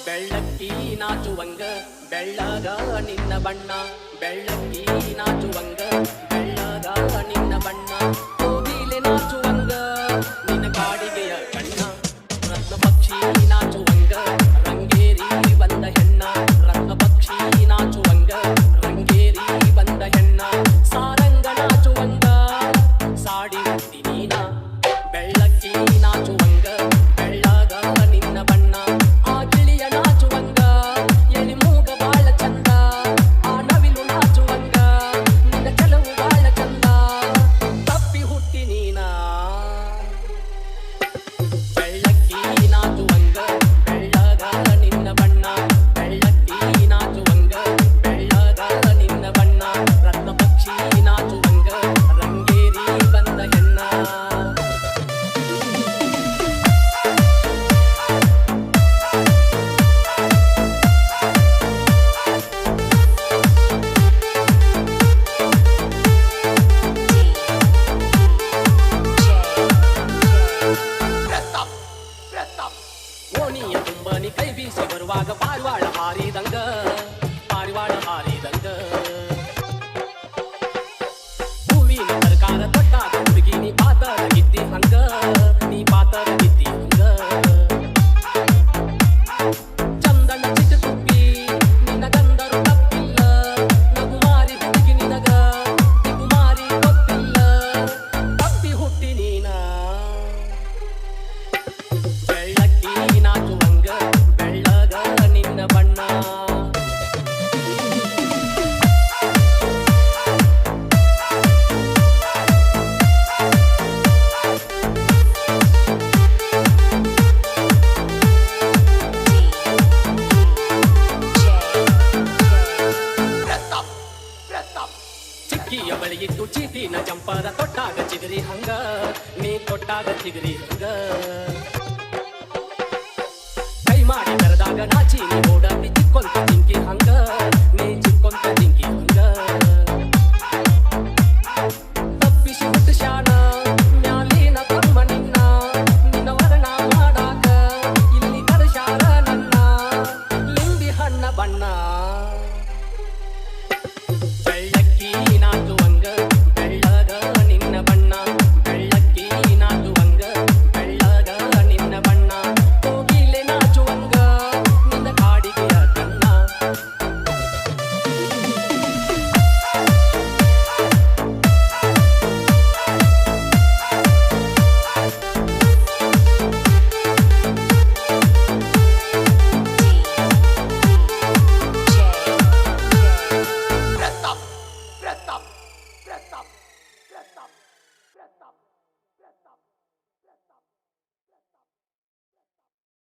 ಬೆಳ್ಳಕ್ಕಿ ನಾಚುವಂಗ ಬೆಳ್ಳಗ ನಿನ್ನ ಬಣ್ಣ ಬೆಳ್ಳಕ್ಕಿ ನಾಚುವಂಗ ಬೆಳ್ಳಗ ನಿನ್ನ ಬಣ್ಣ ಕೋಗಿಲೆ ನಾಚುವಂಗ ನಿನ್ನ ಕಾಡಿಗೆಯ ಕಣ್ಣ ರತ್ನ ಪಕ್ಷಿ ನಾಚುವಂಗ ರಂಗೇರಿ ಬಂದ ಹೆಣ್ಣ ರತ್ನ ಪಕ್ಷಿ ನಾಚುವಂಗ ರಂಗೇರಿ ಬಂದ ಹೆಣ್ಣ ಸಾರಂಗ ನಾಚುವಂಗ ಸಾಡಿ ಹುಟ್ಟಿ ನೀನ ಬೆಳ್ಳಕ್ಕಿ ನಾಚುವಂಗ ಬೆಳ್ಳಗ ನಿನ್ನ ಬಣ್ಣ ಆ ಗಿಳಿಯ ನಾಚುವಂಗ ಎಳಿ ಮೂಗ ಬಾಳ ಚಂದ ಆ ನವಿಲು ನಾಚುವಂಗ ನಿನ್ನ ಕೆಲವು ಬಾಳ ಚಂದ ತಪ್ಪಿ ಹುಟ್ಟಿ ನೀನ ಬೆಳ್ಳಕ್ಕಿ ನಾಚುವಂಗ ಬೆಳ್ಳಗ ನಿನ್ನ ಬಣ್ಣ ಬೆಳ್ಳಕ್ಕಿ ನಾಚುವಂಗ ಬೆಳ್ಳಗ ನಿನ್ನ ಬಣ್ಣ ರತ್ನ ಪಕ್ಷಿ ನಾಚುವಂಗ ರಂಗೇರಿ ಬಂದ ಹೆಣ್ಣ ಓಣಿಯ ತುಂಬನಿ ಕೈ ಬೀಸಿ ಬರುವಾಗ ಪಾರಿವಾಳ ಹಾರಿದಂಗ ಪಾರಿವಾಳ ಹಾರಿದಂಗ ಹೂವಿನ ತರಕಾರ ತೊಟ್ಟಾಗ ಹುಡುಗಿ ನೀ ಪಾತರ ಗಿದ್ದಿ ಹಂಗ ನೀ ಪಾತರ ಗಿದ್ದಿ ಹಂಗ ಚಂದನ ಚಿಟುಕುಪ್ಪಿ ನಿನ್ನ ಗಂಧರು ತಪ್ಪಿಲ್ಲ ನಗುಮಾರಿ ಹುಡುಗಿ ನಿನಗ ದಿಗುಮಾರಿ ಗೊತ್ತಿಲ್ಲ ತಪ್ಪಿ ಹುಟ್ಟಿ ನೀನ ಬೆಳ್ಳಕ್ಕಿ ನಾಚುವಂಗ ಬೆಳ್ಳಗ ನಿನ್ನ ಬಣ್ಣ ಚಿಕ್ಕಿಯ ಬಳಿಯಿಟ್ಟು ಚೀಟಿನ ಜಂಪರ ತೊಟ್ಟಾಗ ಚಿಗರಿ ಹಂಗ ನೀ ತೊಟ್ಟಾಗ ಚಿಗರಿ ಹಂಗ ಕೈ ಮಾಡಿ ಕರೆದಾಗ ನಾಚಿ ನೀ ಓಡಾಡಿ ಚಿಕ್ಕೊಂತ ಚಿಂಕಿ ಹಂಗ